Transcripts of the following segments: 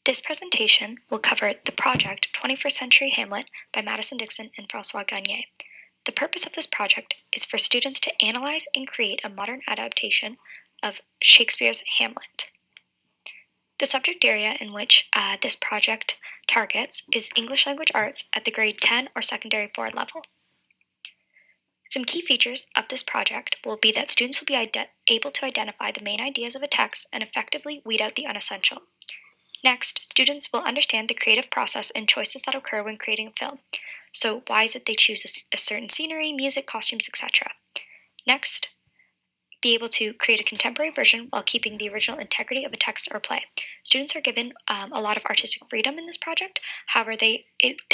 This presentation will cover the project 21st Century Hamlet by Madison, Dickson, and Francois Gagne. The purpose of this project is for students to analyze and create a modern adaptation of Shakespeare's Hamlet. The subject area in which this project targets is English language arts at the grade 10 or secondary 4 level. Some key features of this project will be that students will be able to identify the main ideas of a text and effectively weed out the unessential. Next, students will understand the creative process and choices that occur when creating a film. So why is it they choose a certain scenery, music, costumes, etc. Next, be able to create a contemporary version while keeping the original integrity of a text or play. Students are given a lot of artistic freedom in this project. However, they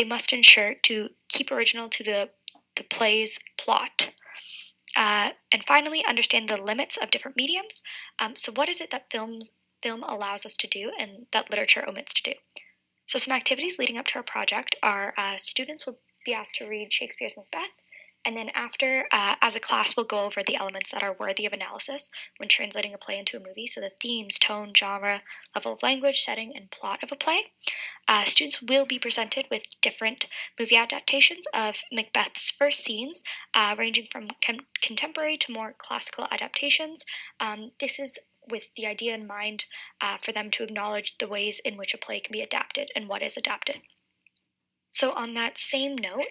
must ensure to keep original to the play's plot. And finally, understand the limits of different mediums. So what is it that film allows us to do and that literature omits to do? So some activities leading up to our project are students will be asked to read Shakespeare's Macbeth, and then after, as a class, we'll go over the elements that are worthy of analysis when translating a play into a movie, so the themes, tone, genre, level of language, setting, and plot of a play. Students will be presented with different movie adaptations of Macbeth's first scenes, ranging from contemporary to more classical adaptations. This is with the idea in mind for them to acknowledge the ways in which a play can be adapted and what is adapted. So on that same note,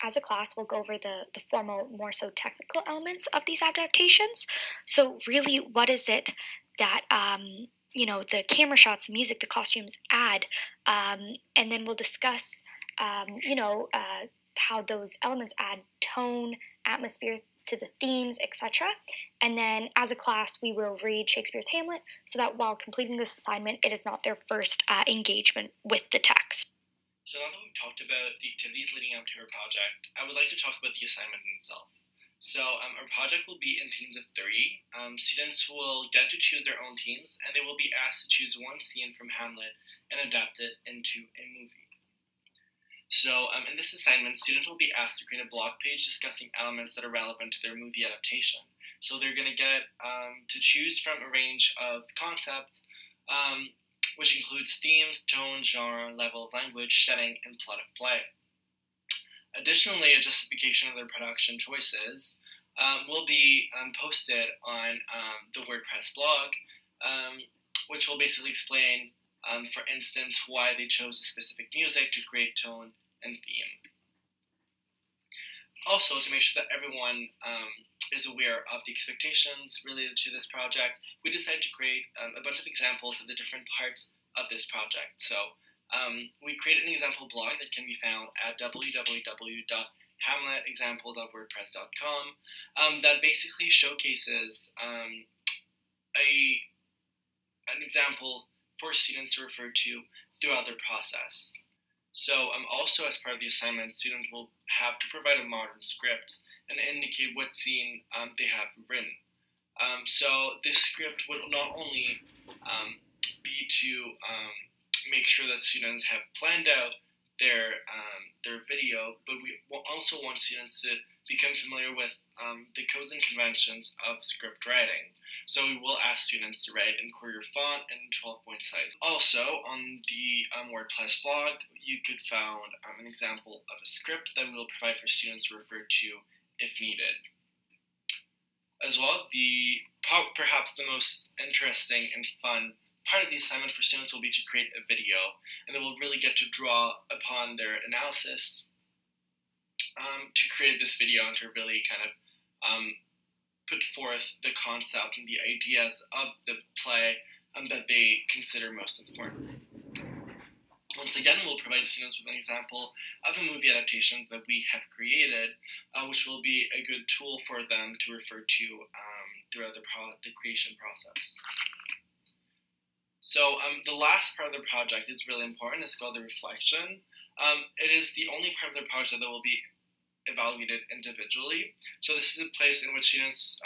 as a class, we'll go over the formal, more so technical elements of these adaptations. So really, what is it that, the camera shots, the music, the costumes add, and then we'll discuss, how those elements add tone, atmosphere to the themes, etc. And then as a class, we will read Shakespeare's Hamlet so that while completing this assignment, it is not their first engagement with the text. So now that we've talked about the activities leading up to our project, I would like to talk about the assignment in itself. So our project will be in teams of 3. Students will get to choose their own teams, and they will be asked to choose one scene from Hamlet and adapt it into a movie. So in this assignment, students will be asked to create a blog page discussing elements that are relevant to their movie adaptation. So they're going to get to choose from a range of concepts, which includes themes, tone, genre, level of language, setting, and plot of play. Additionally, a justification of their production choices will be posted on the WordPress blog, which will basically explain, for instance, why they chose a specific music to create tone and theme. Also, to make sure that everyone is aware of the expectations related to this project, we decided to create a bunch of examples of the different parts of this project. So we created an example blog that can be found at www.hamletexample.wordpress.com that basically showcases an example for students to refer to throughout their process. So also as part of the assignment, students will have to provide a modern script and indicate what scene they have written. So this script will not only be to make sure that students have planned out their video, but we also want students to become familiar with the codes and conventions of script writing. So we will ask students to write in Courier font and 12-point size. Also, on the WordPress blog, you could find an example of a script that we will provide for students to refer to if needed. As well, perhaps the most interesting and fun part of the assignment for students will be to create a video, and they will really get to draw upon their analysis to create this video and to really kind of put forth the concept and the ideas of the play that they consider most important. Once again, we'll provide students with an example of a movie adaptation that we have created, which will be a good tool for them to refer to throughout the creation process. So the last part of the project is really important. It's called the reflection. It is the only part of the project that will be evaluated individually. So this is a place in which students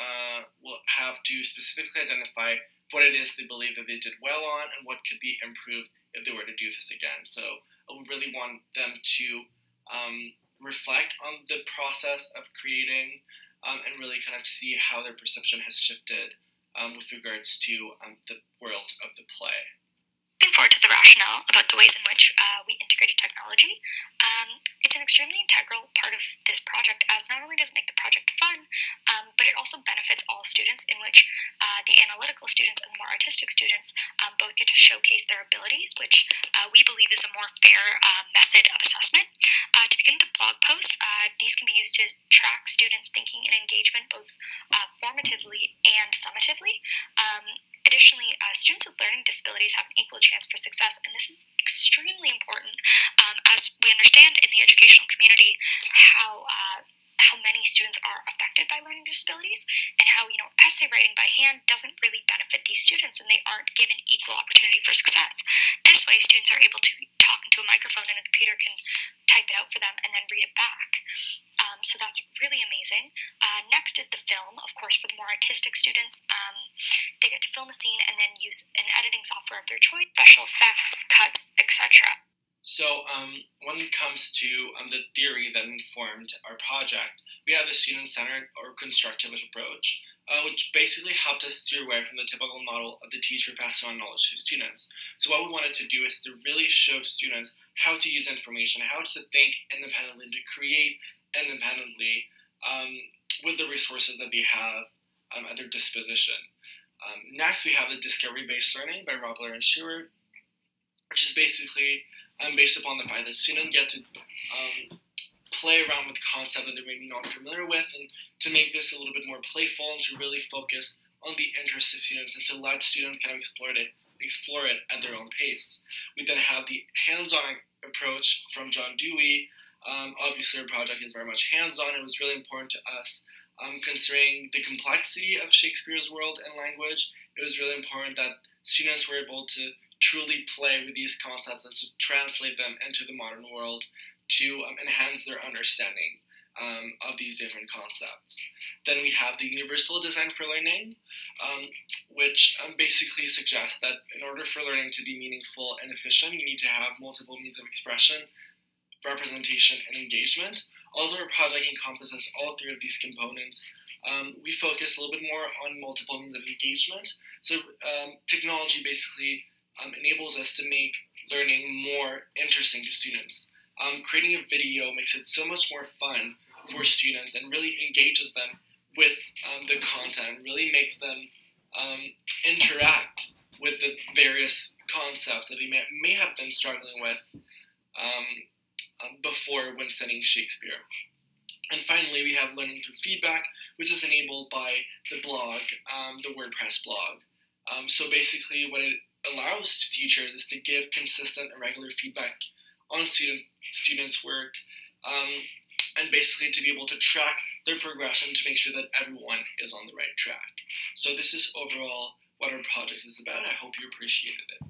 will have to specifically identify what it is they believe that they did well on and what could be improved if they were to do this again. So we really want them to reflect on the process of creating and really kind of see how their perception has shifted with regards to the world of the play. Looking forward to the rational rationale about the ways in which we integrated technology. It's an extremely integral part of this project, as not only does it make the project fun, but it also benefits all students, in which the analytical students and the more artistic students both get to showcase their abilities, which we believe is a more fair method of assessment. To begin with the blog posts, these can be used to track students' thinking and engagement both formatively and summatively. Additionally, students with learning disabilities have an equal chance for success, and this is extremely important as we understand in the educational community how many students are affected by learning disabilities, and how essay writing by hand doesn't really benefit these students, and they aren't given equal opportunity for success. This way, students are able to talk into a microphone, and a computer can type it out for them and then read it back. So that's really amazing. Next is the film. Of course, for the more artistic students, they get to film a scene and then use an editing software of their choice, special effects, cuts, etc. So when it comes to the theory that informed our project, we have the student-centered or constructivist approach, which basically helped us steer away from the typical model of the teacher passing on knowledge to students. So what we wanted to do is to really show students how to use information, how to think independently, to create independently with the resources that they have at their disposition. Next, we have the discovery-based learning by Robler and Stewart, which is basically based upon the fact that students get to play around with concepts that they're maybe not familiar with, and to make this a little bit more playful and to really focus on the interest of students and to let students kind of explore it at their own pace. We then have the hands-on approach from John Dewey. Obviously, our project is very much hands-on. It was really important to us, considering the complexity of Shakespeare's world and language. It was really important that students were able to truly play with these concepts and to translate them into the modern world to enhance their understanding of these different concepts. Then we have the universal design for learning, which basically suggests that in order for learning to be meaningful and efficient, you need to have multiple means of expression, representation, and engagement. Although our project encompasses all three of these components, we focus a little bit more on multiple means of engagement. So technology basically enables us to make learning more interesting to students. Creating a video makes it so much more fun for students and really engages them with the content, really makes them interact with the various concepts that they may have been struggling with before when studying Shakespeare. And finally, we have learning through feedback, which is enabled by the blog, the WordPress blog. So basically what it allows teachers is to give consistent and regular feedback on students' work, and basically to be able to track their progression to make sure that everyone is on the right track. So this is overall what our project is about. I hope you appreciated it.